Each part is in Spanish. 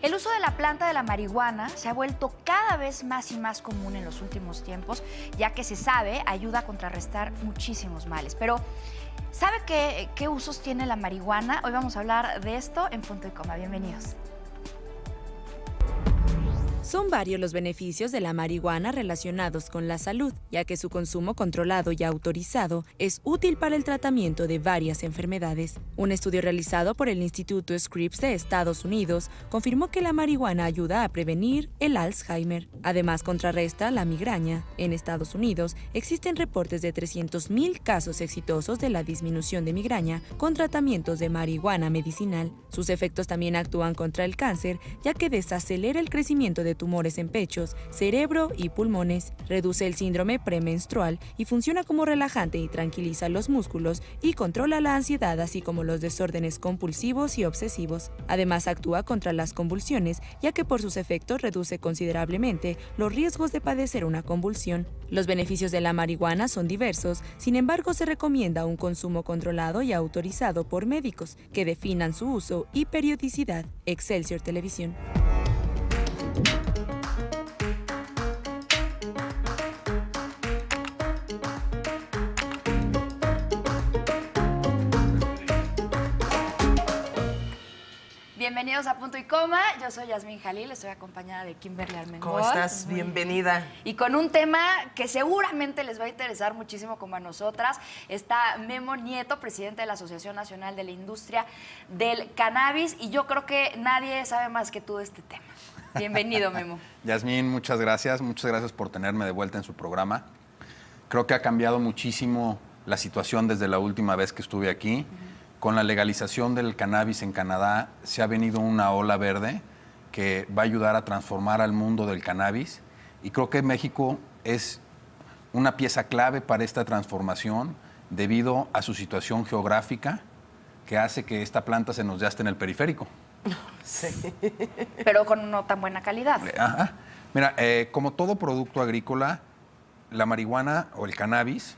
El uso de la planta de la marihuana se ha vuelto cada vez más y más común en los últimos tiempos, ya que se sabe ayuda a contrarrestar muchísimos males. Pero, ¿sabe qué usos tiene la marihuana? Hoy vamos a hablar de esto en Punto y Coma. Bienvenidos. Son varios los beneficios de la marihuana relacionados con la salud, ya que su consumo controlado y autorizado es útil para el tratamiento de varias enfermedades. Un estudio realizado por el Instituto Scripps de Estados Unidos confirmó que la marihuana ayuda a prevenir el Alzheimer. Además, contrarresta la migraña. En Estados Unidos existen reportes de 300.000 casos exitosos de la disminución de migraña con tratamientos de marihuana medicinal. Sus efectos también actúan contra el cáncer, ya que desacelera el crecimiento de tumores en pechos, cerebro y pulmones, reduce el síndrome premenstrual y funciona como relajante y tranquiliza los músculos y controla la ansiedad, así como los desórdenes compulsivos y obsesivos. Además, actúa contra las convulsiones, ya que por sus efectos reduce considerablemente los riesgos de padecer una convulsión. Los beneficios de la marihuana son diversos, sin embargo, se recomienda un consumo controlado y autorizado por médicos que definan su uso y periodicidad. Excelsior Televisión. Bienvenidos a Punto y Coma. Yo soy Yasmín Jalil, estoy acompañada de Kimberly Armengol. ¿Cómo estás? Bienvenida. Y con un tema que seguramente les va a interesar muchísimo como a nosotras. Está Memo Nieto, presidente de la Asociación Nacional de la Industria del Cannabis. Y yo creo que nadie sabe más que tú de este tema. Bienvenido, Memo. Yasmín, muchas gracias. Muchas gracias por tenerme de vuelta en su programa. Creo que ha cambiado muchísimo la situación desde la última vez que estuve aquí. Con la legalización del cannabis en Canadá se ha venido una ola verde que va a ayudar a transformar al mundo del cannabis y creo que México es una pieza clave para esta transformación debido a su situación geográfica que hace que esta planta se nos dé hasta en el periférico. Sí. Pero con no tan buena calidad. Ajá. Mira, como todo producto agrícola, la marihuana o el cannabis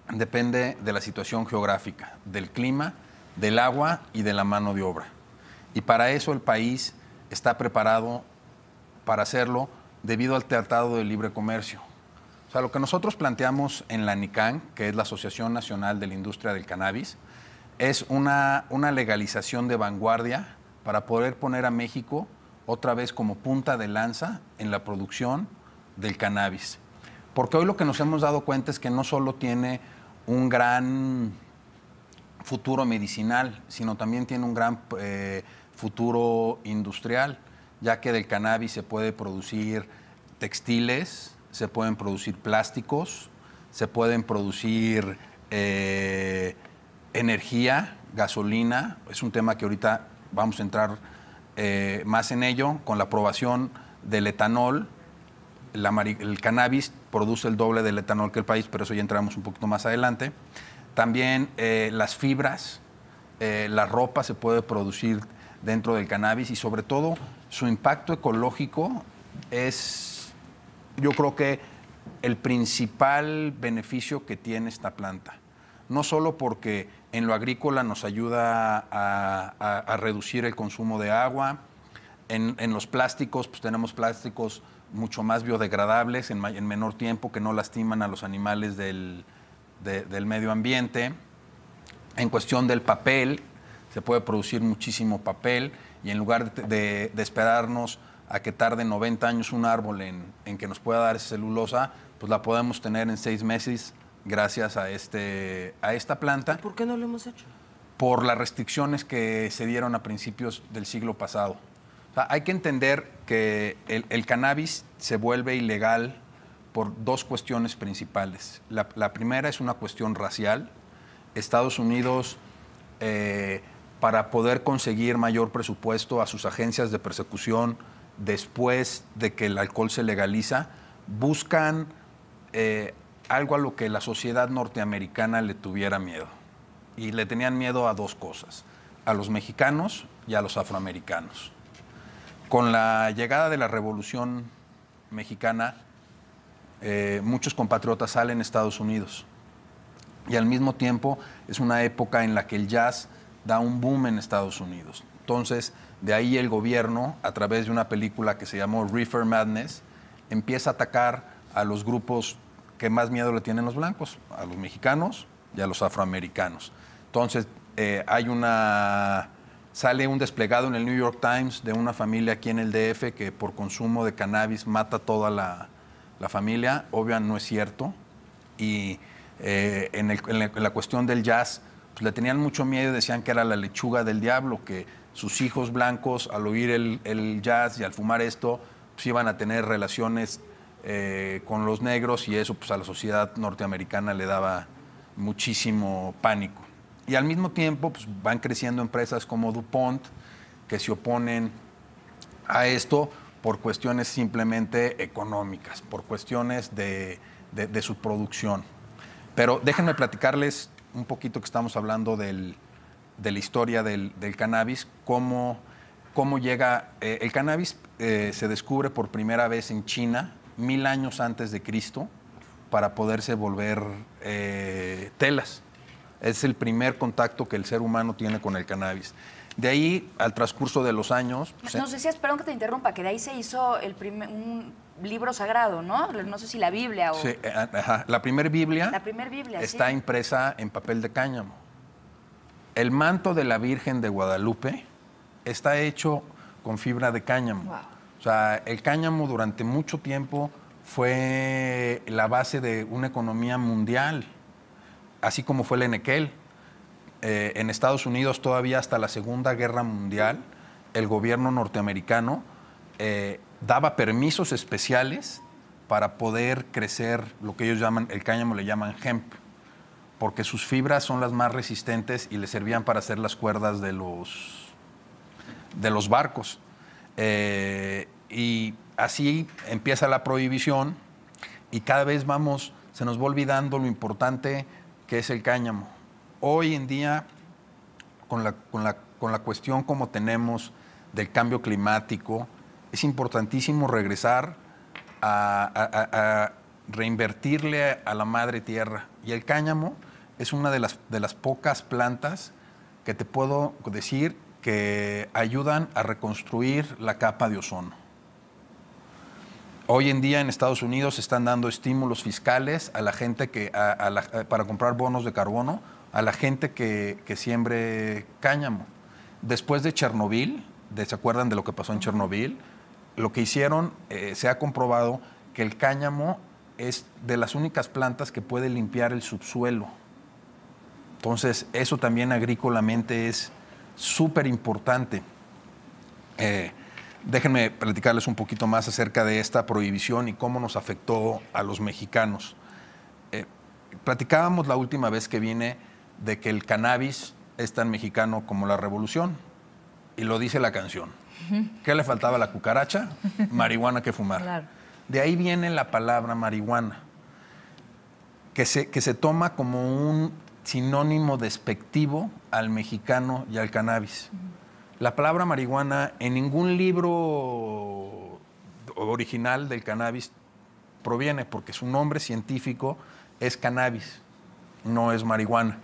depende de la situación geográfica, del clima, del agua y de la mano de obra. Y para eso el país está preparado para hacerlo debido al Tratado de Libre Comercio. O sea, lo que nosotros planteamos en la NICAN, que es la Asociación Nacional de la Industria del Cannabis, es una legalización de vanguardia para poder poner a México otra vez como punta de lanza en la producción del cannabis. Porque hoy lo que nos hemos dado cuenta es que no solo tiene un gran futuro medicinal, sino también tiene un gran futuro industrial, ya que del cannabis se puede producir textiles, se pueden producir plásticos, se pueden producir energía, gasolina. Es un tema que ahorita vamos a entrar más en ello, con la aprobación del etanol. El cannabis produce el doble del etanol que el país, pero eso ya entramos un poquito más adelante. También las fibras, la ropa se puede producir dentro del cannabis y sobre todo su impacto ecológico es, yo creo que el principal beneficio que tiene esta planta. No solo porque en lo agrícola nos ayuda a reducir el consumo de agua, en los plásticos, pues tenemos plásticos mucho más biodegradables en menor tiempo que no lastiman a los animales del medio ambiente. En cuestión del papel, se puede producir muchísimo papel y en lugar de esperarnos a que tarde 90 años un árbol en que nos pueda dar esa celulosa, pues la podemos tener en 6 meses gracias a esta planta. ¿Y por qué no lo hemos hecho? Por las restricciones que se dieron a principios del siglo pasado. O sea, hay que entender que el cannabis se vuelve ilegal por dos cuestiones principales. La primera es una cuestión racial. Estados Unidos, para poder conseguir mayor presupuesto a sus agencias de persecución después de que el alcohol se legaliza, buscan algo a lo que la sociedad norteamericana le tuviera miedo. Y le tenían miedo a dos cosas, a los mexicanos y a los afroamericanos. Con la llegada de la Revolución Mexicana, muchos compatriotas salen a Estados Unidos. Y al mismo tiempo es una época en la que el jazz da un boom en Estados Unidos. Entonces, de ahí el gobierno, a través de una película que se llamó Reefer Madness, empieza a atacar a los grupos que más miedo le tienen los blancos, a los mexicanos y a los afroamericanos. Entonces, sale un desplegado en el New York Times de una familia aquí en el DF que por consumo de cannabis mata toda la familia. Obvio, no es cierto. Y en la cuestión del jazz, pues le tenían mucho miedo y decían que era la lechuga del diablo, que sus hijos blancos, al oír el jazz y al fumar esto, pues iban a tener relaciones con los negros, y eso pues a la sociedad norteamericana le daba muchísimo pánico. Y al mismo tiempo pues, van creciendo empresas como DuPont que se oponen a esto por cuestiones simplemente económicas, por cuestiones de su producción. Pero déjenme platicarles un poquito, que estamos hablando de la historia del cannabis, cómo llega. El cannabis se descubre por primera vez en China 1000 años antes de Cristo para poderse volver telas. Es el primer contacto que el ser humano tiene con el cannabis. De ahí, al transcurso de los años... Nos decías, perdón que te interrumpa, que de ahí se hizo un libro sagrado, ¿no? No sé si la Biblia o... Sí, la primer Biblia, está sí, impresa en papel de cáñamo. El manto de la Virgen de Guadalupe está hecho con fibra de cáñamo. Wow. O sea, el cáñamo durante mucho tiempo fue la base de una economía mundial, así como fue el enequel. En Estados Unidos, todavía hasta la Segunda Guerra Mundial, el gobierno norteamericano daba permisos especiales para poder crecer lo que ellos llaman, el cáñamo le llaman hemp, porque sus fibras son las más resistentes y le servían para hacer las cuerdas de los barcos. Y así empieza la prohibición, y cada vez se nos va olvidando lo importante que es el cáñamo. Hoy en día, con la cuestión como tenemos del cambio climático, es importantísimo regresar a reinvertirle a la madre tierra. Y el cáñamo es una de las pocas plantas que te puedo decir que ayudan a reconstruir la capa de ozono. Hoy en día en Estados Unidos se están dando estímulos fiscales a la gente para comprar bonos de carbono a la gente que siembre cáñamo. Después de Chernobyl, ¿se acuerdan de lo que pasó en Chernobyl? Lo que hicieron, se ha comprobado que el cáñamo es de las únicas plantas que puede limpiar el subsuelo. Entonces, eso también agrícolamente es súper importante. Déjenme platicarles un poquito más acerca de esta prohibición y cómo nos afectó a los mexicanos. Platicábamos la última vez que vine de que el cannabis es tan mexicano como la revolución, y lo dice la canción. ¿Qué le faltaba a la cucaracha? Marihuana que fumar. Claro. De ahí viene la palabra marihuana, que se toma como un sinónimo despectivo al mexicano y al cannabis. La palabra marihuana en ningún libro original del cannabis proviene, porque su nombre científico es cannabis, no es marihuana.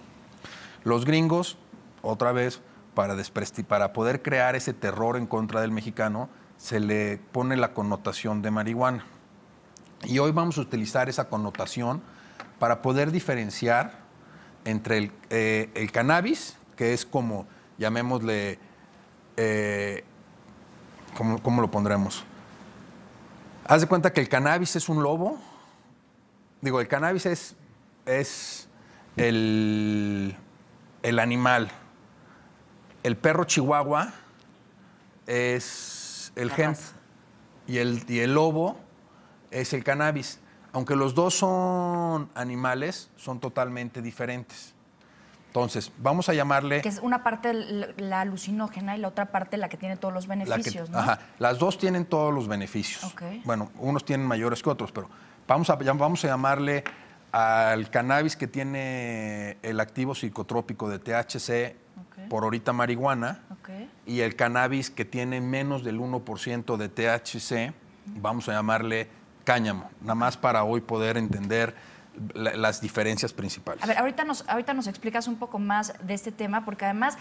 Los gringos, otra vez, para poder crear ese terror en contra del mexicano, se le pone la connotación de marihuana. Y hoy vamos a utilizar esa connotación para poder diferenciar entre el cannabis, que es como, llamémosle, ¿cómo lo pondremos? Haz de cuenta que el cannabis es un lobo. Digo, el cannabis es el animal. El perro chihuahua es el hemp y el lobo es el cannabis. Aunque los dos son animales, son totalmente diferentes. Entonces, vamos a llamarle... Que es una parte la alucinógena y la otra parte la que tiene todos los beneficios, ¿no? Ajá, las dos tienen todos los beneficios. Okay. Bueno, unos tienen mayores que otros, pero vamos a llamarle al cannabis que tiene el activo psicotrópico de THC, por ahorita marihuana, y el cannabis que tiene menos del 1% de THC, vamos a llamarle cáñamo, nada más para hoy poder entender las diferencias principales. A ver, ahorita nos explicas un poco más de este tema, porque además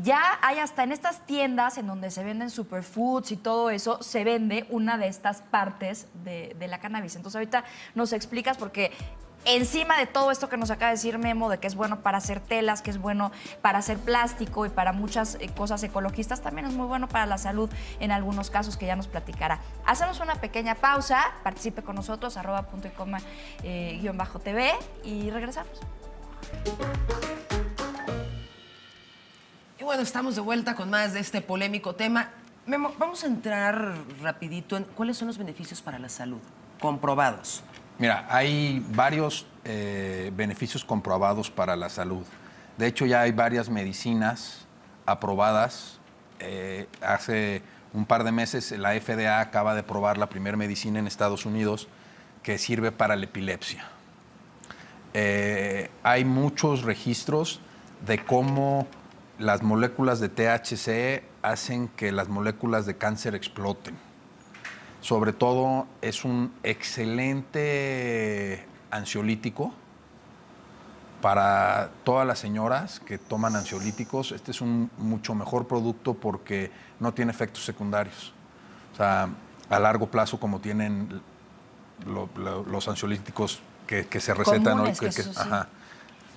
ya hay hasta en estas tiendas en donde se venden superfoods y todo eso, se vende una de estas partes de la cannabis. Entonces ahorita nos explicas porque encima de todo esto que nos acaba de decir Memo, de que es bueno para hacer telas, que es bueno para hacer plástico y para muchas cosas ecologistas, también es muy bueno para la salud en algunos casos que ya nos platicará. Hacemos una pequeña pausa, participe con nosotros, @puntoycoma_tv y regresamos. Y bueno, estamos de vuelta con más de este polémico tema. Memo, vamos a entrar rapidito en cuáles son los beneficios para la salud comprobados. Mira, hay varios beneficios comprobados para la salud. De hecho, ya hay varias medicinas aprobadas. Hace un par de meses la FDA acaba de probar la primera medicina en Estados Unidos que sirve para la epilepsia. Hay muchos registros de cómo las moléculas de THC hacen que las moléculas de cáncer exploten. Sobre todo, es un excelente ansiolítico para todas las señoras que toman ansiolíticos. Este es un mucho mejor producto porque no tiene efectos secundarios. O sea, a largo plazo, como tienen los ansiolíticos que se recetan hoy. Ajá.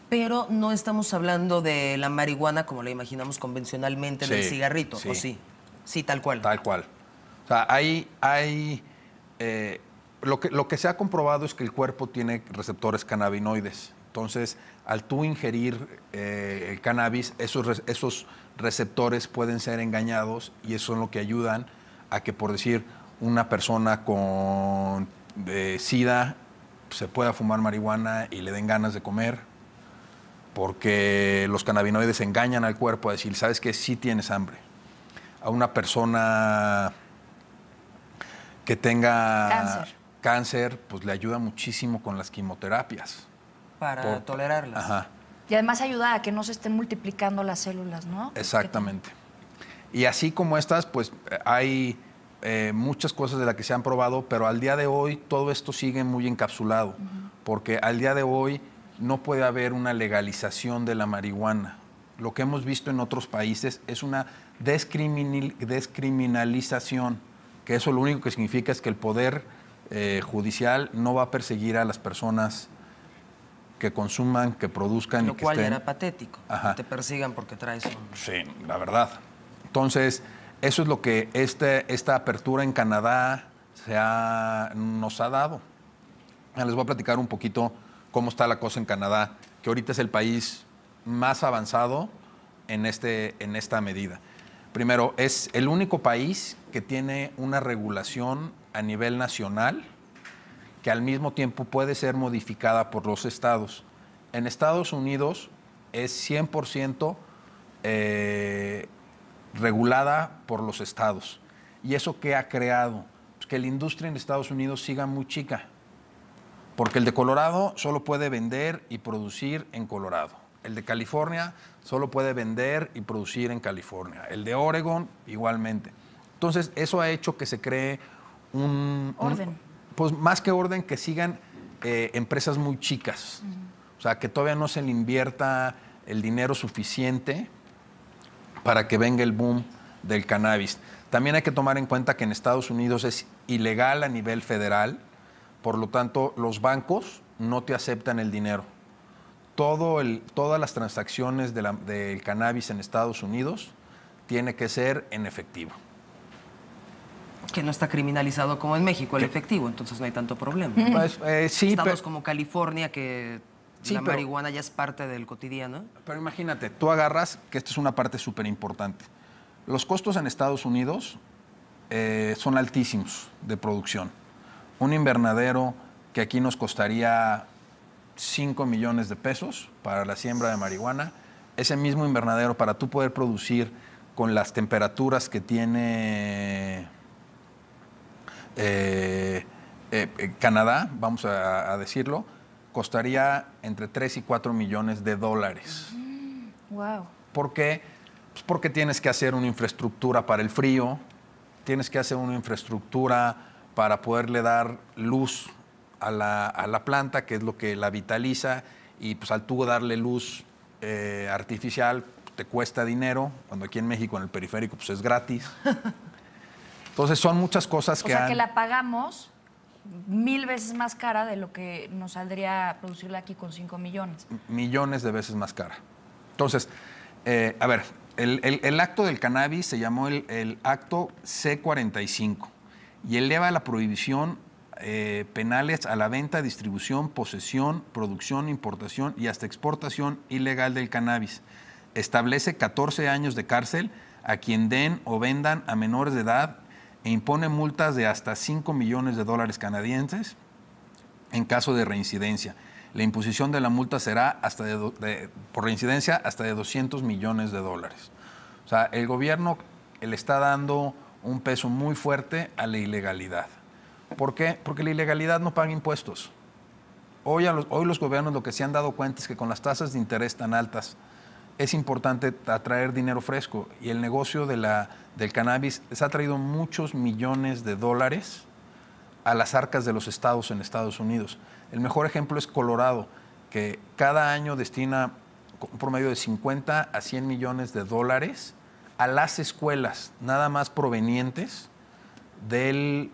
Pero no estamos hablando de la marihuana como la imaginamos convencionalmente, del cigarrito, sí. ¿o sí? Sí, tal cual. Tal cual. O sea, lo que se ha comprobado es que el cuerpo tiene receptores cannabinoides. Entonces, al tú ingerir el cannabis, esos receptores pueden ser engañados y eso es lo que ayudan a que, por decir, una persona con SIDA se pueda fumar marihuana y le den ganas de comer, porque los cannabinoides engañan al cuerpo a decir, ¿sabes qué? Sí tienes hambre. A una persona que tenga cáncer, pues le ayuda muchísimo con las quimioterapias. Para tolerarlas. Ajá. Y además ayuda a que no se estén multiplicando las células, ¿no? Exactamente. Y así como estas, pues hay muchas cosas de las que se han probado, pero al día de hoy todo esto sigue muy encapsulado, porque al día de hoy no puede haber una legalización de la marihuana. Lo que hemos visto en otros países es una descriminalización, que eso lo único que significa es que el poder judicial no va a perseguir a las personas que consuman, que produzcan lo y que cual estén... era patético, que te persigan porque traes un... Sí, la verdad. Entonces, eso es lo que esta apertura en Canadá nos ha dado. Les voy a platicar un poquito cómo está la cosa en Canadá, que ahorita es el país más avanzado en esta medida. Primero, es el único país que tiene una regulación a nivel nacional que al mismo tiempo puede ser modificada por los estados. En Estados Unidos es 100% regulada por los estados. ¿Y eso qué ha creado? Pues que la industria en Estados Unidos siga muy chica. Porque el de Colorado solo puede vender y producir en Colorado. El de California solo puede vender y producir en California. El de Oregon, igualmente. Entonces, eso ha hecho que se cree orden. Pues más que orden, que sigan empresas muy chicas. O sea, que todavía no se le invierta el dinero suficiente para que venga el boom del cannabis. También hay que tomar en cuenta que en Estados Unidos es ilegal a nivel federal. Por lo tanto, los bancos no te aceptan el dinero. Todas las transacciones del cannabis en Estados Unidos tiene que ser en efectivo. Que no está criminalizado como en México el efectivo, entonces no hay tanto problema. Pues, sí, Estados como California, que la marihuana ya es parte del cotidiano. Pero imagínate, tú agarras, que esta es una parte súper importante. Los costos en Estados Unidos son altísimos de producción. Un invernadero que aquí nos costaría 5 millones de pesos para la siembra de marihuana, ese mismo invernadero para tú poder producir con las temperaturas que tiene Canadá, vamos a decirlo, costaría entre 3 y 4 millones de dólares. Wow. ¿Por qué? Pues porque tienes que hacer una infraestructura para el frío, tienes que hacer una infraestructura para poderle dar luz a la planta, que es lo que la vitaliza, y pues al tú darle luz artificial, te cuesta dinero, cuando aquí en México, en el periférico, pues es gratis. Entonces son muchas cosas que O sea, que la pagamos 1000 veces más cara de lo que nos saldría producirla aquí con 5 millones. Millones de veces más cara. Entonces, a ver, el acto del cannabis se llamó el acto C-45 y eleva la prohibición penales a la venta, distribución, posesión, producción, importación y hasta exportación ilegal del cannabis. Establece 14 años de cárcel a quien den o vendan a menores de edad e impone multas de hasta 5 millones de dólares canadienses en caso de reincidencia. La imposición de la multa será por reincidencia hasta de 200 millones de dólares. O sea, el gobierno le está dando un peso muy fuerte a la ilegalidad. ¿Por qué? Porque la ilegalidad no paga impuestos. Hoy los gobiernos lo que se han dado cuenta es que con las tasas de interés tan altas es importante atraer dinero fresco y el negocio del cannabis les ha traído muchos millones de dólares a las arcas de los estados en Estados Unidos. El mejor ejemplo es Colorado, que cada año destina un promedio de 50 a 100 millones de dólares a las escuelas, nada más provenientes del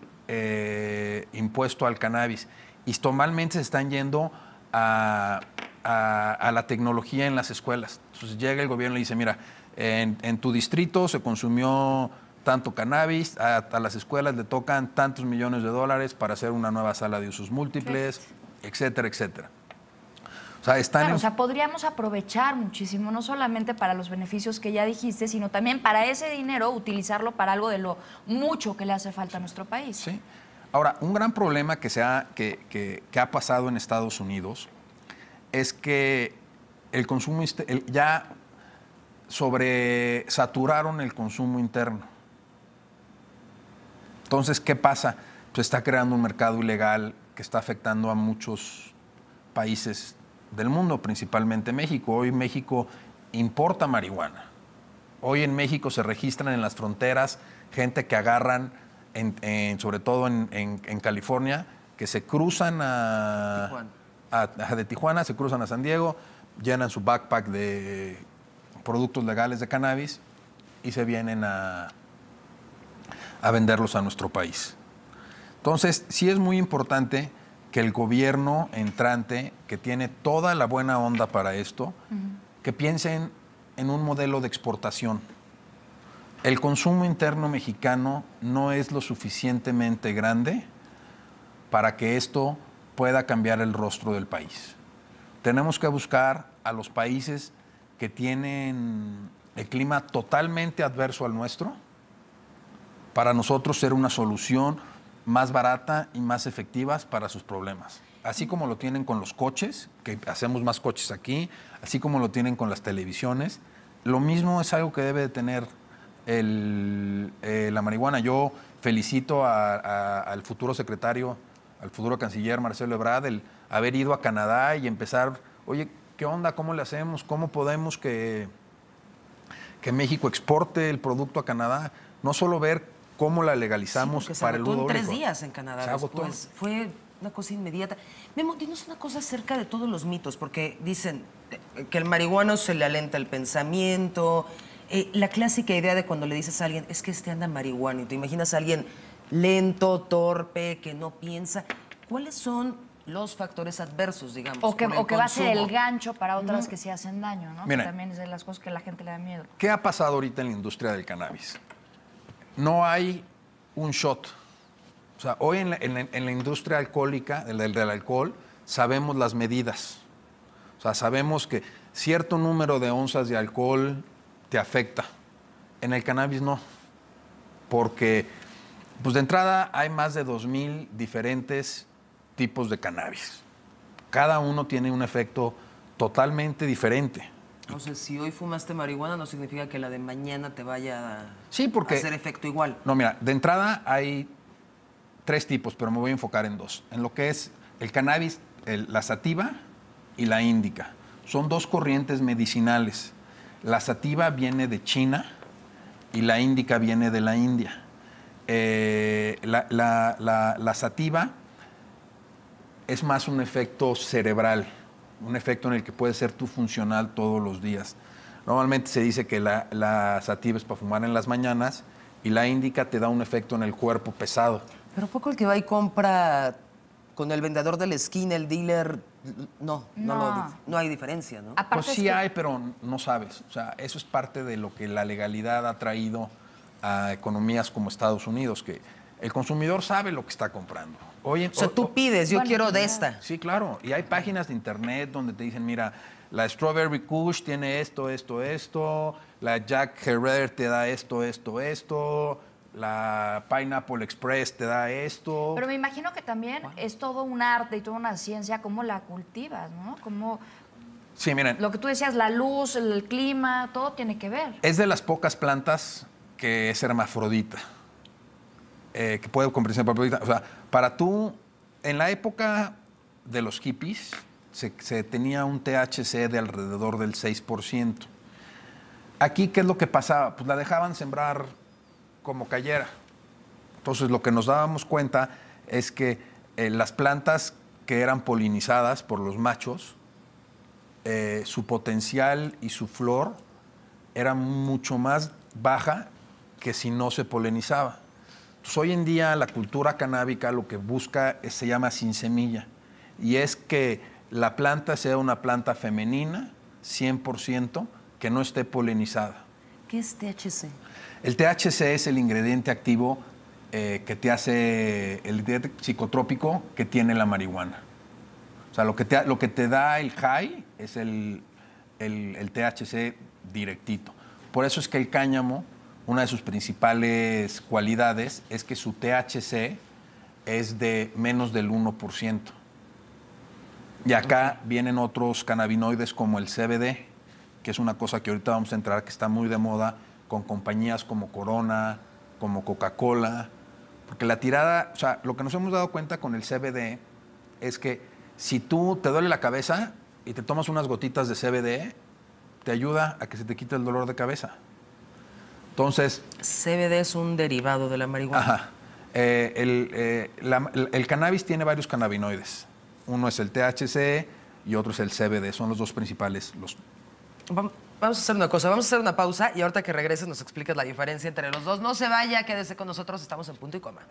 impuesto al cannabis. Y normalmente se están yendo a la tecnología en las escuelas. Entonces llega el gobierno y dice, mira, en tu distrito se consumió tanto cannabis, a las escuelas le tocan tantos millones de dólares para hacer una nueva sala de usos múltiples, etcétera, etcétera. O sea, Claro, o sea, podríamos aprovechar muchísimo, no solamente para los beneficios que ya dijiste, sino también para ese dinero utilizarlo para algo de lo mucho que le hace falta a nuestro país. Sí. Ahora, un gran problema que ha pasado en Estados Unidos es que el consumo ya sobresaturaron el consumo interno. Entonces, ¿qué pasa? Pues está creando un mercado ilegal que está afectando a muchos países del mundo, principalmente México. Hoy México importa marihuana. Hoy en México se registran en las fronteras gente que agarran, sobre todo en California, que se cruzan de Tijuana, se cruzan a San Diego, llenan su backpack de productos legales de cannabis y se vienen a venderlos a nuestro país. Entonces, sí es muy importante que el gobierno entrante, que tiene toda la buena onda para esto, que piensen en un modelo de exportación. El consumo interno mexicano no es lo suficientemente grande para que esto pueda cambiar el rostro del país. Tenemos que buscar a los países que tienen el clima totalmente adverso al nuestro para nosotros ser una solución más barata y más efectivas para sus problemas. Así como lo tienen con los coches, que hacemos más coches aquí, así como lo tienen con las televisiones, lo mismo es algo que debe de tener la marihuana. Yo felicito al futuro secretario, al futuro canciller Marcelo Ebrard, el haber ido a Canadá y empezar, oye, ¿qué onda? ¿Cómo le hacemos? ¿Cómo podemos que México exporte el producto a Canadá? No solo ver cómo la legalizamos para el uso en 3 público. días en Canadá. Se agotó. Después fue una cosa inmediata. Memo, dinos una cosa acerca de todos los mitos, porque dicen que el marihuano se le alenta el pensamiento. La clásica idea de cuando le dices a alguien, es que anda marihuano, y te imaginas a alguien lento, torpe, que no piensa. ¿Cuáles son los factores adversos, digamos? O que va a ser el consumo? gancho para otras que sí hacen daño, ¿no? Mira, que también es de las cosas que a la gente le da miedo. ¿Qué ha pasado ahorita en la industria del cannabis? No hay un shot. O sea, hoy en la industria alcohólica, del alcohol, sabemos las medidas. O sea, sabemos que cierto número de onzas de alcohol te afecta. En el cannabis no. Porque, pues de entrada, hay más de 2,000 diferentes tipos de cannabis. Cada uno tiene un efecto totalmente diferente. O sea, si hoy fumaste marihuana, no significa que la de mañana te vaya Sí, porque a hacer efecto igual. No, mira, de entrada hay 3 tipos, pero me voy a enfocar en 2. En lo que es el cannabis, la sativa y la índica. Son 2 corrientes medicinales. La sativa viene de China y la índica viene de la India. La sativa es más un efecto cerebral, un efecto en el que puedes ser tú funcional todos los días. Normalmente se dice que la sativa es para fumar en las mañanas y la índica te da un efecto en el cuerpo pesado. Pero poco el que va y compra con el vendedor de la esquina, el dealer, no hay diferencia, ¿no? Aparte Pues sí hay, pero no sabes. O sea, eso es parte de lo que la legalidad ha traído a economías como Estados Unidos, que el consumidor sabe lo que está comprando. Oye, O sea, tú pides, yo Bueno, quiero de ya. esta. Sí, claro. Y hay páginas de internet donde te dicen, mira, la Strawberry Kush tiene esto, esto, esto. La Jack Herer te da esto, esto, esto. La Pineapple Express te da esto. Pero me imagino que también es todo un arte y toda una ciencia cómo la cultivas, ¿no? Como Sí, miren, lo que tú decías, la luz, el clima, todo tiene que ver. es de las pocas plantas que es hermafrodita. Que puede convertirse en hermafrodita. O sea, para tú, en la época de los hippies, se tenía un THC de alrededor del 6%. Aquí, ¿qué es lo que pasaba? Pues la dejaban sembrar como cayera. Entonces, lo que nos dábamos cuenta es que las plantas que eran polinizadas por los machos, su potencial y su flor era mucho más baja que si no se polinizaba. Entonces, hoy en día la cultura canábica lo que busca se llama sin semilla, y es que la planta sea una planta femenina, 100%, que no esté polinizada. ¿Qué es THC? El THC es el ingrediente activo que te hace, el ingrediente psicotrópico que tiene la marihuana. O sea, lo que te da el high es el THC directito. Por eso es que el cáñamo, una de sus principales cualidades es que su THC es de menos del 1%. Y acá vienen otros cannabinoides como el CBD, que es una cosa que ahorita vamos a entrar, que está muy de moda con compañías como Corona, como Coca-Cola. Porque la tirada, o sea, lo que nos hemos dado cuenta con el CBD es que si tú te duele la cabeza y te tomas unas gotitas de CBD, te ayuda a que se te quite el dolor de cabeza. Entonces, CBD es un derivado de la marihuana. ajá, el cannabis tiene varios cannabinoides. Uno es el THC y otro es el CBD. Son los dos principales. Vamos a hacer una cosa, vamos a hacer una pausa y ahorita que regreses nos explicas la diferencia entre los dos. No se vaya, quédese con nosotros, estamos en Punto y Coma.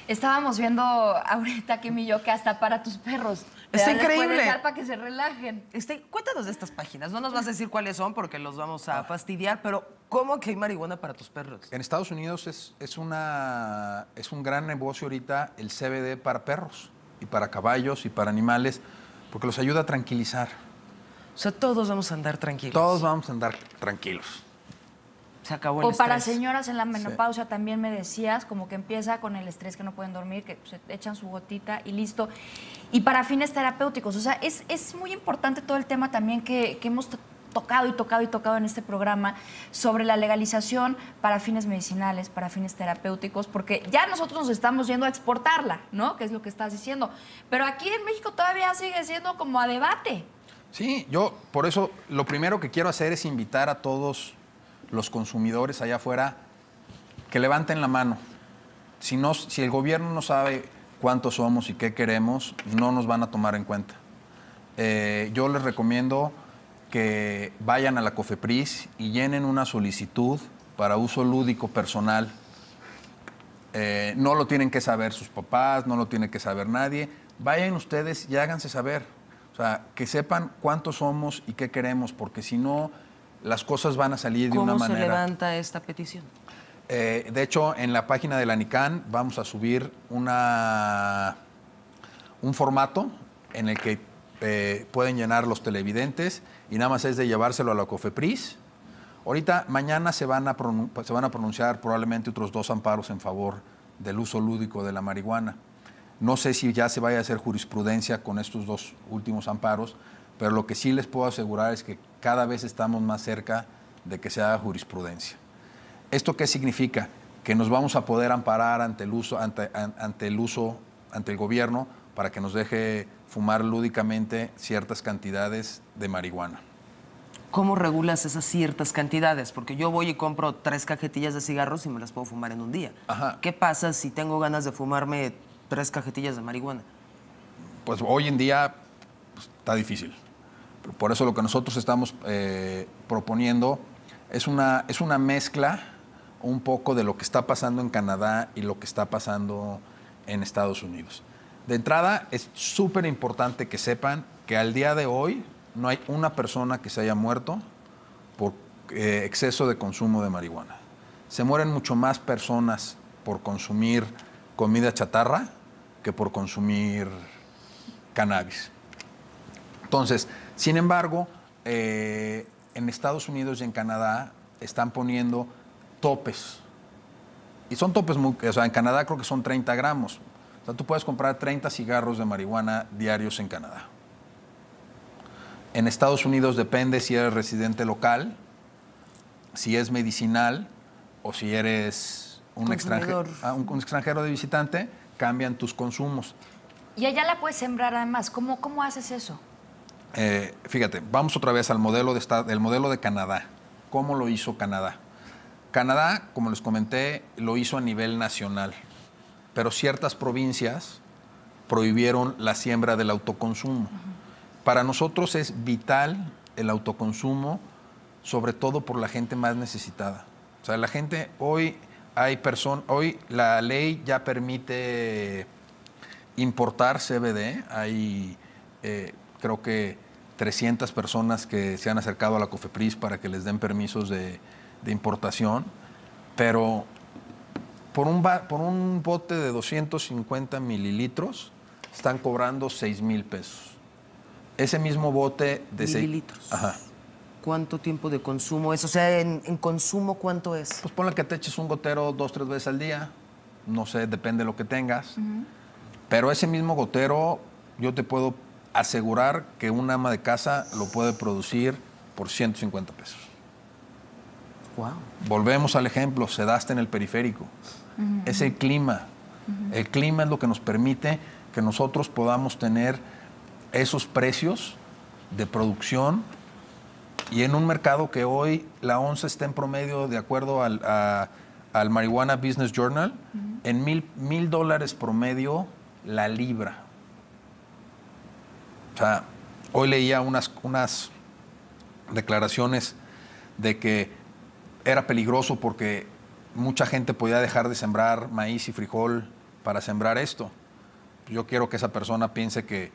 Estábamos viendo ahorita, Kim y yo, que hasta para tus perros. Está Les puedes increíble. dar para que se relajen. Cuéntanos de estas páginas. No nos vas a decir cuáles son porque los vamos a fastidiar, pero ¿cómo que hay marihuana para tus perros? En Estados Unidos es un gran negocio ahorita el CBD para perros y para caballos y para animales, porque los ayuda a tranquilizar. O sea, todos vamos a andar tranquilos. Todos vamos a andar tranquilos. Se acabó el O para estrés. señoras en la menopausia también me decías, como que empieza con el estrés, que no pueden dormir, que se echan su gotita y listo. Y para fines terapéuticos, o sea, es muy importante todo el tema también que hemos tocado y tocado y tocado en este programa sobre la legalización para fines medicinales, para fines terapéuticos, porque ya nosotros nos estamos yendo a exportarla, ¿no? Que es lo que estás diciendo. Pero aquí en México todavía sigue siendo como a debate. Sí, yo por eso lo primero que quiero hacer es invitar a todos los consumidores allá afuera que levanten la mano. Si el gobierno no sabe cuántos somos y qué queremos, no nos van a tomar en cuenta. Yo les recomiendo que vayan a la COFEPRIS y llenen una solicitud para uso lúdico personal. No lo tienen que saber sus papás, no lo tiene que saber nadie. Vayan ustedes y háganse saber. O sea, que sepan cuántos somos y qué queremos, porque si no, las cosas van a salir de una manera. ¿Cómo se levanta esta petición? De hecho, en la página de la NICAN vamos a subir un formato en el que pueden llenar los televidentes y nada más es de llevárselo a la COFEPRIS. Ahorita, mañana se van a pronunciar probablemente otros 2 amparos en favor del uso lúdico de la marihuana. No sé si ya se vaya a hacer jurisprudencia con estos 2 últimos amparos, pero lo que sí les puedo asegurar es que cada vez estamos más cerca de que se haga jurisprudencia. ¿Esto qué significa? Que nos vamos a poder amparar ante el gobierno para que nos deje fumar lúdicamente ciertas cantidades de marihuana. ¿Cómo regulas esas ciertas cantidades? Porque yo voy y compro 3 cajetillas de cigarros y me las puedo fumar en un día. Ajá. ¿Qué pasa si tengo ganas de fumarme 3 cajetillas de marihuana? Pues hoy en día está difícil. Por eso lo que nosotros estamos proponiendo es una mezcla un poco de lo que está pasando en Canadá y lo que está pasando en Estados Unidos. De entrada, es súper importante que sepan que al día de hoy no hay una persona que se haya muerto por exceso de consumo de marihuana. Se mueren mucho más personas por consumir comida chatarra que por consumir cannabis. Entonces, sin embargo, en Estados Unidos y en Canadá están poniendo topes. Y son topes muy... O sea, en Canadá creo que son 30 gramos. O sea, tú puedes comprar 30 cigarros de marihuana diarios en Canadá. En Estados Unidos depende si eres residente local, si es medicinal o si eres un extranjero de visitante, cambian tus consumos. Y allá la puedes sembrar además. ¿Cómo haces eso? Fíjate, vamos otra vez al modelo de Canadá. ¿Cómo lo hizo Canadá? Canadá, como les comenté, lo hizo a nivel nacional, pero ciertas provincias prohibieron la siembra del autoconsumo. Para nosotros es vital el autoconsumo, sobre todo por la gente más necesitada. O sea, la gente, hoy la ley ya permite importar CBD. Hay, creo que 300 personas que se han acercado a la COFEPRIS para que les den permisos de importación, pero por un bote de 250 mililitros están cobrando 6,000 pesos. Ese mismo bote de mililitros. Ajá. ¿Cuánto tiempo de consumo es? O sea, en consumo, ¿cuánto es? Pues ponle que te eches un gotero 2 o 3 veces al día. No sé, depende de lo que tengas. Pero ese mismo gotero, yo te puedo asegurar que un ama de casa lo puede producir por 150 pesos. Wow. Volvemos al ejemplo, sedaste en el periférico. Es el clima. El clima es lo que nos permite que nosotros podamos tener esos precios de producción y en un mercado que hoy la onza está en promedio, de acuerdo al Marijuana Business Journal, en $1,000 promedio la libra. O sea, hoy leía unas declaraciones de que era peligroso porque mucha gente podía dejar de sembrar maíz y frijol para sembrar esto. Yo quiero que esa persona piense que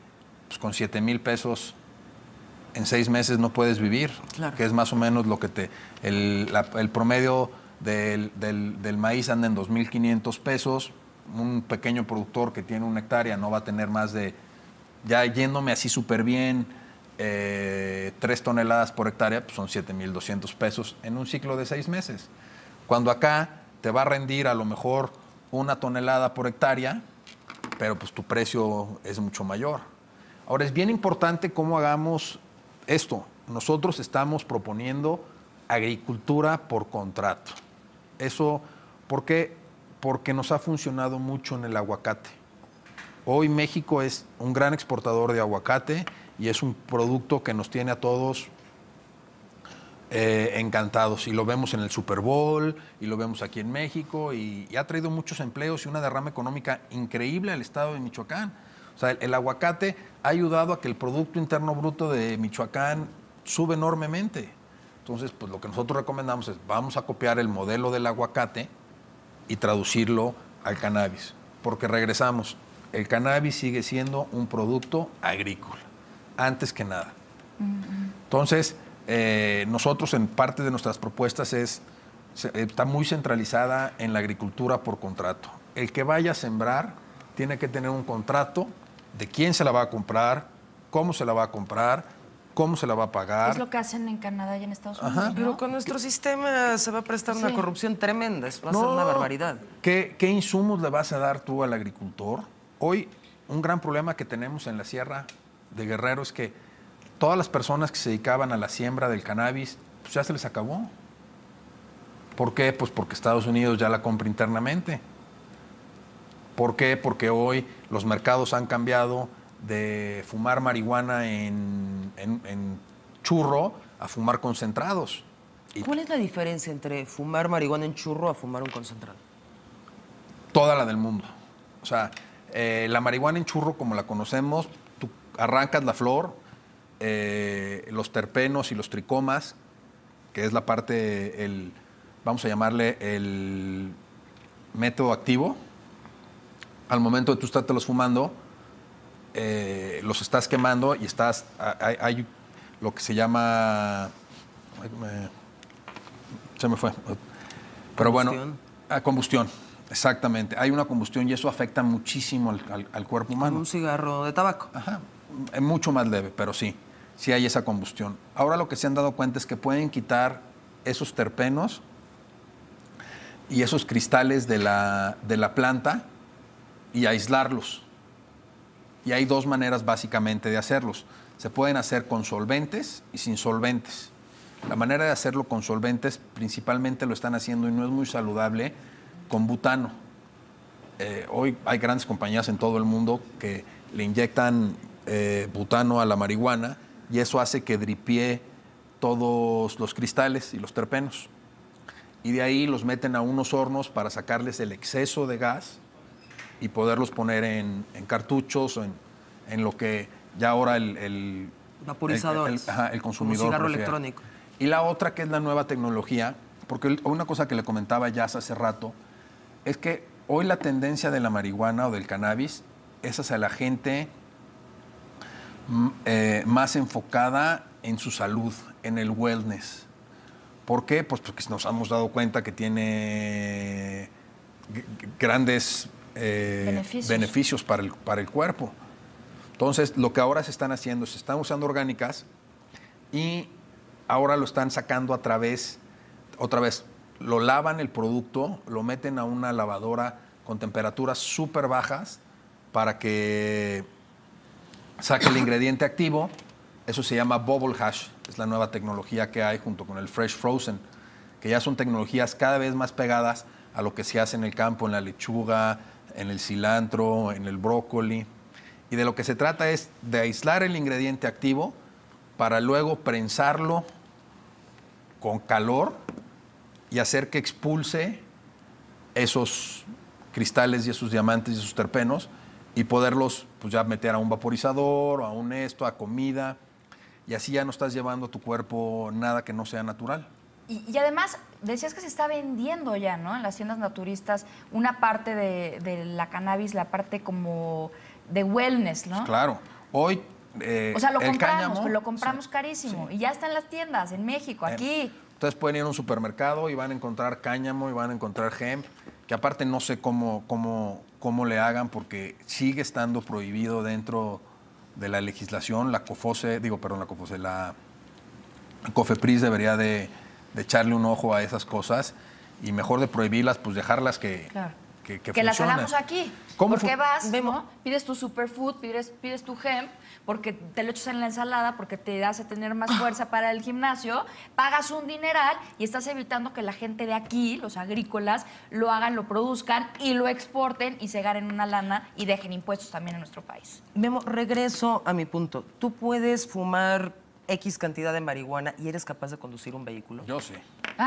pues, con 7,000 pesos en 6 meses no puedes vivir, claro, que es más o menos lo que el promedio del maíz anda en 2,500 pesos. Un pequeño productor que tiene 1 hectárea no va a tener más de, ya yéndome así súper bien, 3 toneladas por hectárea, pues son 7,200 pesos en un ciclo de 6 meses. Cuando acá te va a rendir a lo mejor 1 tonelada por hectárea, pero pues tu precio es mucho mayor. Ahora, es bien importante cómo hagamos esto. Nosotros estamos proponiendo agricultura por contrato. Eso, ¿por qué? Porque nos ha funcionado mucho en el aguacate. Hoy México es un gran exportador de aguacate y es un producto que nos tiene a todos encantados. Y lo vemos en el Super Bowl, y lo vemos aquí en México, y ha traído muchos empleos y una derrama económica increíble al estado de Michoacán. O sea, el aguacate ha ayudado a que el Producto Interno Bruto de Michoacán sube enormemente. Entonces, pues lo que nosotros recomendamos es, vamos a copiar el modelo del aguacate y traducirlo al cannabis. Porque regresamos, el cannabis sigue siendo un producto agrícola, antes que nada. Entonces, nosotros en parte de nuestras propuestas está muy centralizada en la agricultura por contrato. El que vaya a sembrar tiene que tener un contrato de quién se la va a comprar, cómo se la va a comprar, cómo se la va a pagar. Es lo que hacen en Canadá y en Estados Unidos, Ajá, ¿no? pero con nuestro sistema se va a prestar una corrupción tremenda, va a ser una barbaridad. ¿Qué insumos le vas a dar tú al agricultor? Hoy, un gran problema que tenemos en la Sierra de Guerrero es que todas las personas que se dedicaban a la siembra del cannabis, pues ya se les acabó. ¿Por qué? Pues porque Estados Unidos ya la compra internamente. ¿Por qué? Porque hoy los mercados han cambiado de fumar marihuana en churro a fumar concentrados. ¿Cuál es la diferencia entre fumar marihuana en churro a fumar un concentrado? Toda la del mundo. O sea, la marihuana en churro, como la conocemos, tú arrancas la flor, los terpenos y los tricomas, que es la parte, vamos a llamarle el método activo. Al momento de tú estártelos fumando, los estás quemando y hay lo que se llama... se me fue. Pero bueno, combustión, exactamente. Hay una combustión y eso afecta muchísimo al cuerpo humano. Como un cigarro de tabaco. Ajá, es mucho más leve, pero sí hay esa combustión. Ahora lo que se han dado cuenta es que pueden quitar esos terpenos y esos cristales de la planta y aislarlos. Y hay dos maneras básicamente de hacerlos. Se pueden hacer con solventes y sin solventes. La manera de hacerlo con solventes principalmente lo están haciendo, y no es muy saludable, con butano. Hoy hay grandes compañías en todo el mundo que le inyectan butano a la marihuana y eso hace que dripee todos los cristales y los terpenos. Y de ahí los meten a unos hornos para sacarles el exceso de gas y poderlos poner en cartuchos o en lo que ya ahora el vaporizadores. El consumidor como cigarro prefiere. electrónico. Y la otra, que es la nueva tecnología, porque una cosa que le comentaba Jazz hace rato, es que hoy la tendencia de la marihuana o del cannabis es hacia la gente más enfocada en su salud, en el wellness. ¿Por qué? Pues porque nos hemos dado cuenta que tiene grandes beneficios para el cuerpo. Entonces, lo que ahora se están haciendo, se están usando orgánicas y ahora lo están sacando a través, otra vez, lo lavan el producto, lo meten a una lavadora con temperaturas súper bajas para que saque el ingrediente activo. Eso se llama bubble hash, es la nueva tecnología que hay junto con el fresh frozen, que ya son tecnologías cada vez más pegadas a lo que se hace en el campo, en la lechuga, en el cilantro, en el brócoli. Y de lo que se trata es de aislar el ingrediente activo para luego prensarlo con calor y hacer que expulse esos cristales y esos diamantes y esos terpenos y poderlos pues ya meter a un vaporizador, a a comida, y así ya no estás llevando a tu cuerpo nada que no sea natural. Y además, decías que se está vendiendo ya, ¿no? En las tiendas naturistas, una parte de la cannabis, la parte como de wellness, ¿no? Claro. Hoy o sea, lo el compramos, cáñamo, pero lo compramos sí, carísimo. sí. Y ya está en las tiendas, en México, aquí. Ustedes pueden ir a un supermercado y van a encontrar cáñamo y van a encontrar hemp, que aparte no sé cómo le hagan porque sigue estando prohibido dentro de la legislación. La COFEPRIS debería de echarle un ojo a esas cosas y mejor de prohibirlas, pues dejarlas que las hagamos aquí. ¿Cómo porque vas, ¿no? Pides tu superfood, pides tu hemp, porque te lo echas en la ensalada, porque te hace tener más fuerza para el gimnasio, pagas un dineral y estás evitando que la gente de aquí, los agrícolas, lo hagan, lo produzcan y lo exporten y se ganen una lana y dejen impuestos también en nuestro país. Memo, regreso a mi punto. Tú puedes fumar X cantidad de marihuana y eres capaz de conducir un vehículo. Yo sí.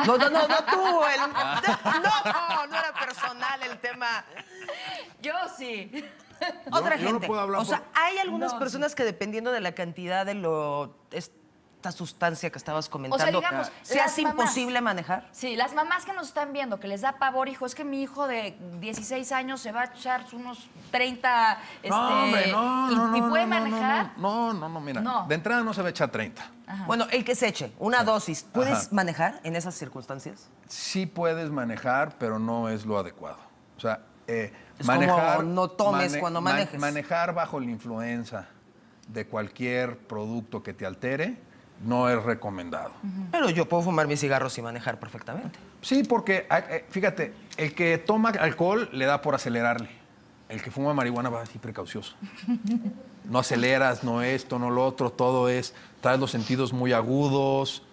No tú. No era personal el tema. Yo sí. Otra yo no gente. puedo hablar o sea, hay algunas personas que dependiendo de la cantidad de esta sustancia que estabas comentando, digamos, ¿se las hace mamás. imposible manejar? Sí, las mamás que nos están viendo, que les da pavor, hijo, es que mi hijo de 16 años se va a echar unos 30 y puede manejar. No, mira. No. De entrada no se va a echar 30. Ajá. Bueno, el que se eche una dosis, ¿puedes manejar en esas circunstancias? Sí puedes manejar, pero no es lo adecuado. O sea, Es manejar... como no tomes cuando manejes. Manejar bajo la influencia de cualquier producto que te altere no es recomendado. Pero yo puedo fumar mis cigarros y manejar perfectamente. Sí, porque, fíjate, el que toma alcohol le da por acelerarle. El que fuma marihuana va así precaucioso. No aceleras, no esto, no lo otro, todo es... Traes los sentidos muy agudos.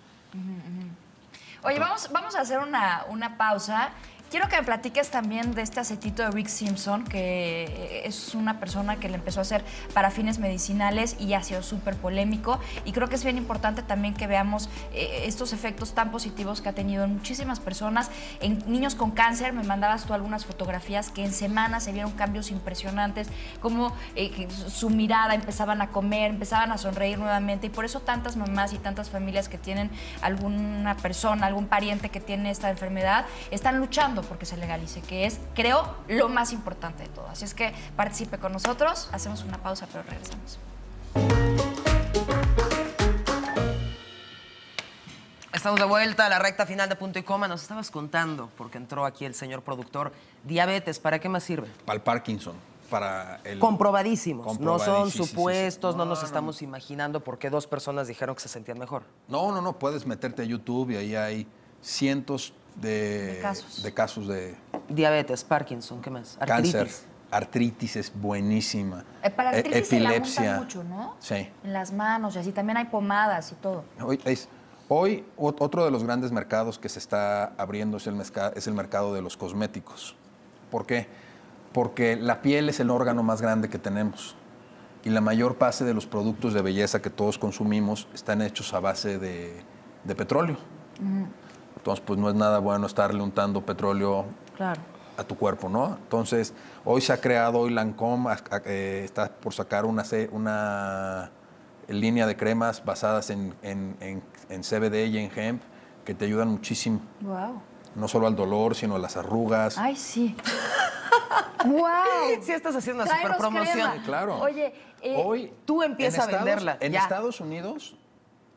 Oye, vamos a hacer una pausa Quiero que me platiques también de este aceitito de Rick Simpson, que es una persona que le empezó a hacer para fines medicinales y ha sido súper polémico. Y creo que es bien importante también que veamos estos efectos tan positivos que ha tenido en muchísimas personas. En niños con cáncer, me mandabas tú algunas fotografías que en semanas se vieron cambios impresionantes, como su mirada, empezaban a comer, empezaban a sonreír nuevamente. Y por eso tantas mamás y tantas familias que tienen alguna persona, algún pariente que tiene esta enfermedad, están luchando porque se legalice, que es, creo, lo más importante de todo. Así es que participe con nosotros, hacemos una pausa, pero regresamos. Estamos de vuelta a la recta final de Punto y Coma. Nos estabas contando, porque entró aquí el señor productor, diabetes, ¿para qué más sirve? Para el Parkinson, para el... Comprobadísimos, no son supuestos, sí. No nos estamos imaginando por qué 2 personas dijeron que se sentían mejor. No, puedes meterte a YouTube y ahí hay cientos de casos de Diabetes, Parkinson, ¿qué más? cáncer, artritis es buenísima. Para artritis epilepsia. se la untan mucho, ¿no? Sí. En las manos y así, también hay pomadas y todo. Hoy otro de los grandes mercados que se está abriendo es el mercado de los cosméticos. ¿Por qué? Porque la piel es el órgano más grande que tenemos y la mayor parte de los productos de belleza que todos consumimos están hechos a base de petróleo. Entonces, pues no es nada bueno estarle untando petróleo a tu cuerpo, ¿no? Entonces, hoy se ha creado, hoy Lancôme está por sacar una línea de cremas basadas en CBD y en hemp que te ayudan muchísimo. Wow. No solo al dolor, sino a las arrugas. Ay, sí. ¡Wow! Sí, estás haciendo una super promoción. Claro. Oye, hoy tú empiezas a venderla. En Estados Unidos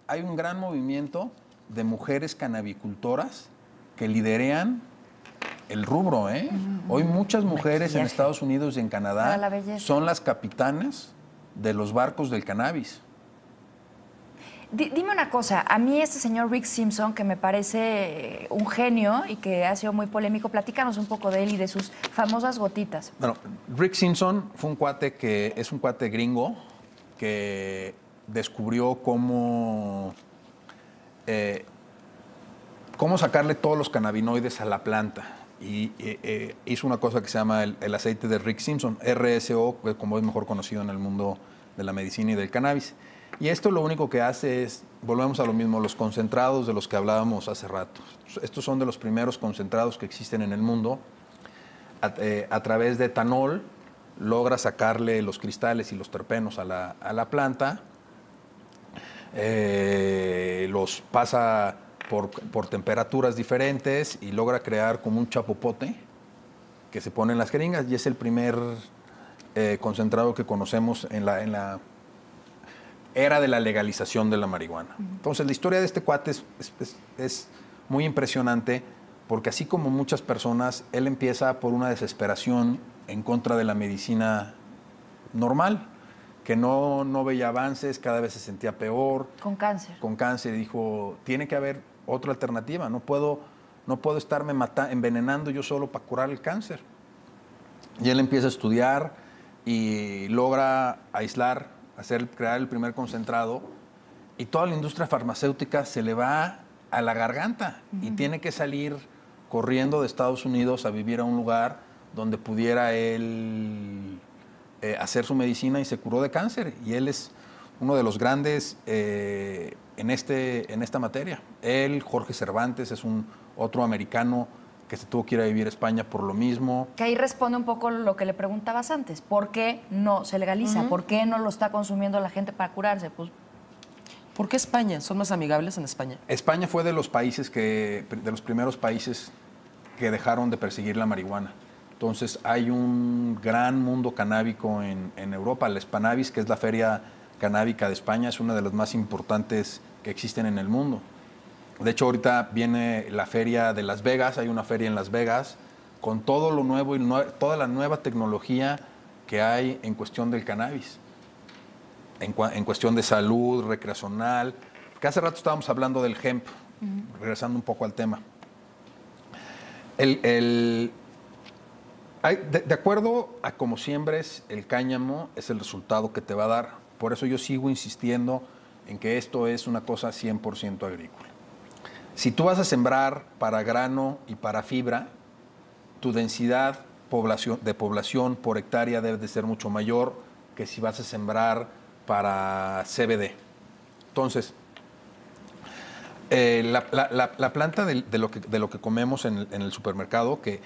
hay un gran movimiento de mujeres canabicultoras que liderean el rubro, ¿eh? Hoy muchas mujeres en Estados Unidos y en Canadá son las capitanes de los barcos del cannabis. Dime una cosa, a mí este señor Rick Simpson, que me parece un genio y que ha sido muy polémico, platícanos un poco de él y de sus famosas gotitas. Bueno, Rick Simpson fue un cuate que es un cuate gringo que descubrió cómo sacarle todos los cannabinoides a la planta. Y hizo una cosa que se llama el aceite de Rick Simpson, RSO, como es mejor conocido en el mundo de la medicina y del cannabis. Y esto lo único que hace es, volvemos a lo mismo, los concentrados de los que hablábamos hace rato. Estos son de los primeros concentrados que existen en el mundo. A través de etanol logra sacarle los cristales y los terpenos a la planta. Los pasa por temperaturas diferentes y logra crear como un chapopote que se pone en las jeringas y es el primer concentrado que conocemos en la era de la legalización de la marihuana. Entonces la historia de este cuate es muy impresionante porque así como muchas personas, él empieza por una desesperación en contra de la medicina normal, que no veía avances, cada vez se sentía peor. Con cáncer. Con cáncer. Dijo, tiene que haber otra alternativa. No puedo estarme envenenando yo solo para curar el cáncer. Y él empieza a estudiar y logra crear el primer concentrado. Y toda la industria farmacéutica se le va a la garganta y tiene que salir corriendo de Estados Unidos a vivir a un lugar donde pudiera él hacer su medicina y se curó de cáncer. Y él es uno de los grandes en esta materia. Él, Jorge Cervantes, es otro americano que se tuvo que ir a vivir a España por lo mismo. Que ahí responde un poco lo que le preguntabas antes. ¿Por qué no se legaliza? ¿Por qué no lo está consumiendo la gente para curarse? Pues, ¿por qué España? ¿Son más amigables en España? España fue de los primeros países que dejaron de perseguir la marihuana. Entonces hay un gran mundo canábico en Europa. La Spannabis, que es la feria canábica de España, es una de las más importantes que existen en el mundo. De hecho, ahorita viene la feria de Las Vegas, hay una feria en Las Vegas con todo lo nuevo y toda la nueva tecnología que hay en cuestión del cannabis, en cuestión de salud, recreacional. Porque hace rato estábamos hablando del hemp, regresando un poco al tema. De acuerdo a cómo siembres el cáñamo, es el resultado que te va a dar. Por eso yo sigo insistiendo en que esto es una cosa 100% agrícola. Si tú vas a sembrar para grano y para fibra, tu densidad de población por hectárea debe de ser mucho mayor que si vas a sembrar para CBD. Entonces, la planta de lo que comemos en el supermercado, que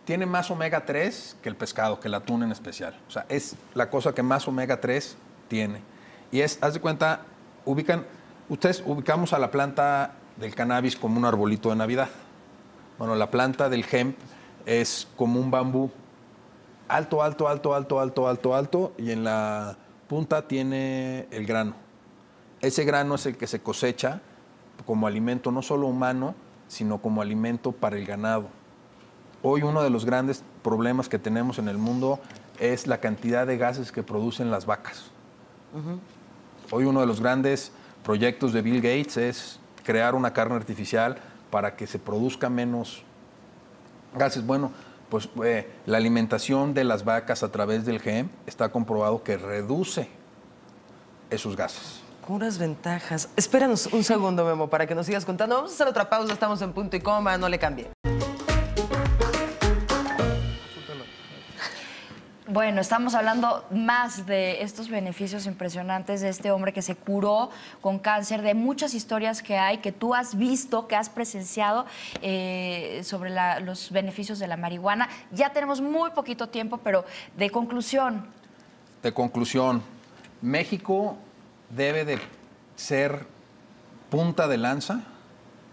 tiene más omega 3 que el pescado, que el atún en especial. O sea, es la cosa que más omega 3 tiene. Y haz de cuenta, ustedes ubicamos a la planta del cannabis como un arbolito de Navidad. Bueno, la planta del hemp es como un bambú. Alto, alto, alto, alto, alto, alto, alto, y en la punta tiene el grano. Ese grano es el que se cosecha como alimento no solo humano, sino como alimento para el ganado. Hoy uno de los grandes problemas que tenemos en el mundo es la cantidad de gases que producen las vacas. Hoy uno de los grandes proyectos de Bill Gates es crear una carne artificial para que se produzca menos gases. Bueno, pues la alimentación de las vacas a través del hemp está comprobado que reduce esos gases. Puras ventajas. Espéranos un segundo, Memo, para que nos sigas contando. Vamos a hacer otra pausa, estamos en punto y coma, no le cambie. Bueno, estamos hablando más de estos beneficios impresionantes de este hombre que se curó con cáncer, de muchas historias que hay, que tú has visto, que has presenciado sobre los beneficios de la marihuana. Ya tenemos muy poquito tiempo, pero de conclusión. De conclusión, México debe de ser punta de lanza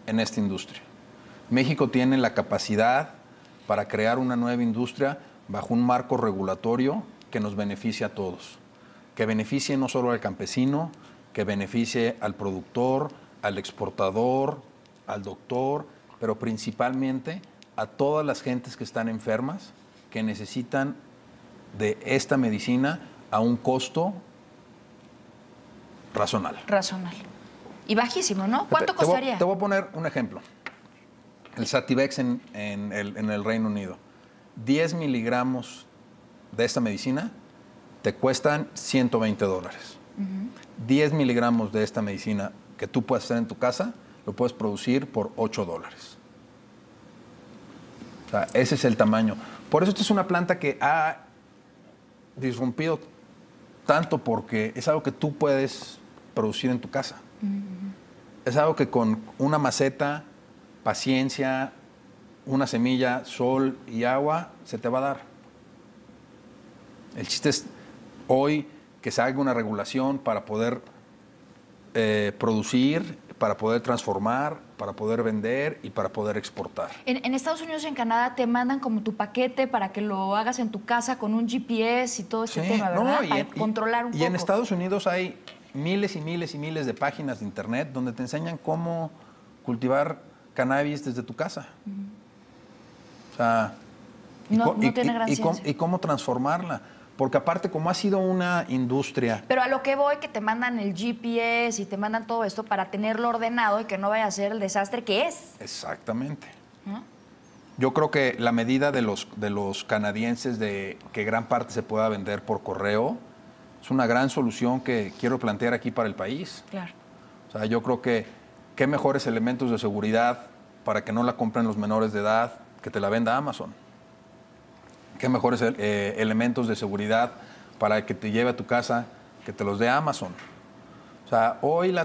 en esta industria. México tiene la capacidad para crear una nueva industria bajo un marco regulatorio que nos beneficie a todos, que beneficie no solo al campesino, que beneficie al productor, al exportador, al doctor, pero principalmente a todas las gentes que están enfermas, que necesitan de esta medicina a un costo razonable. Razonable. Y bajísimo, ¿no? ¿Cuánto costaría? Te voy a poner un ejemplo. El Sativex en el Reino Unido. 10 miligramos de esta medicina te cuestan $120. 10 miligramos de esta medicina que tú puedes hacer en tu casa, lo puedes producir por $8. O sea, ese es el tamaño. Por eso esta es una planta que ha disrumpido tanto, porque es algo que tú puedes producir en tu casa. Es algo que con una maceta, paciencia, una semilla, sol y agua, se te va a dar. El chiste es hoy que se haga una regulación para poder producir, para poder transformar, para poder vender y para poder exportar. En Estados Unidos y en Canadá te mandan como tu paquete para que lo hagas en tu casa con un GPS y todo este tema, ¿verdad? Para controlar un poco. Y en Estados Unidos hay miles y miles y miles de páginas de internet donde te enseñan cómo cultivar cannabis desde tu casa. O sea, no tiene gran ciencia. y cómo transformarla. Porque aparte, como ha sido una industria... Pero a lo que voy, que te mandan el GPS y te mandan todo esto para tenerlo ordenado y que no vaya a ser el desastre que es. Exactamente. ¿No? Yo creo que la medida de los canadienses de que gran parte se pueda vender por correo es una gran solución que quiero plantear aquí para el país. Claro. O sea, yo creo que qué mejores elementos de seguridad para que no la compren los menores de edad, que te la venda Amazon. Qué mejores elementos de seguridad para que te lleve a tu casa, que te los dé Amazon. O sea, hoy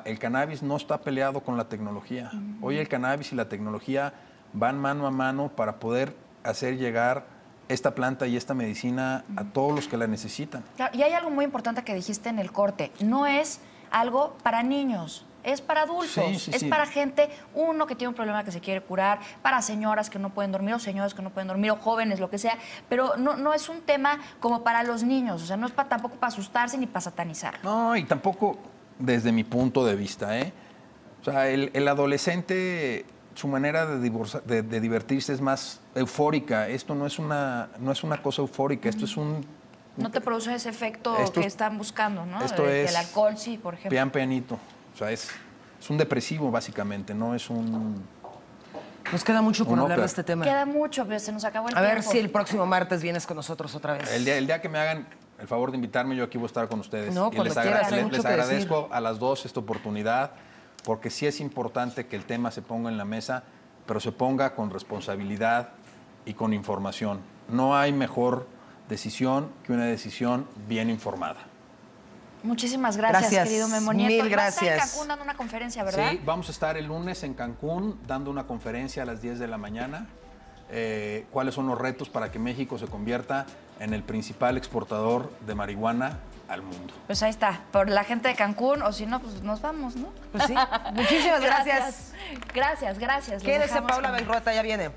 el cannabis no está peleado con la tecnología. Hoy el cannabis y la tecnología van mano a mano para poder hacer llegar esta planta y esta medicina a todos los que la necesitan. Claro, y hay algo muy importante que dijiste en el corte. No es algo para niños. Es para adultos, es para gente, uno que tiene un problema que se quiere curar, para señoras que no pueden dormir, o señores que no pueden dormir, o jóvenes, lo que sea, pero no es un tema como para los niños, o sea, no es tampoco para asustarse ni para satanizar. No, y tampoco desde mi punto de vista, ¿eh? O sea, el adolescente, su manera de divertirse es más eufórica. Esto no es una cosa eufórica, esto es un... No te produce ese efecto que están buscando, ¿no? Esto es... El alcohol, sí, por ejemplo. Pian pianito. O sea, es un depresivo, básicamente, no es un... Nos queda mucho por hablar de este tema. Queda mucho, pero se nos acabó el tiempo. A ver si el próximo martes vienes con nosotros otra vez. El día que me hagan el favor de invitarme, yo aquí voy a estar con ustedes. No, y les quieras, agradezco a las dos esta oportunidad, porque sí es importante que el tema se ponga en la mesa pero se ponga con responsabilidad y con información. No hay mejor decisión que una decisión bien informada. Muchísimas gracias, querido Memo Nieto. Mil gracias. Vas a estar en Cancún dando una conferencia, ¿verdad? Sí, vamos a estar el lunes en Cancún dando una conferencia a las 10 de la mañana. ¿Cuáles son los retos para que México se convierta en el principal exportador de marihuana al mundo? Pues ahí está, por la gente de Cancún, o si no, pues nos vamos, ¿no? Pues sí. Muchísimas gracias. Gracias. Quédese, Paula Belrueta, ya viene.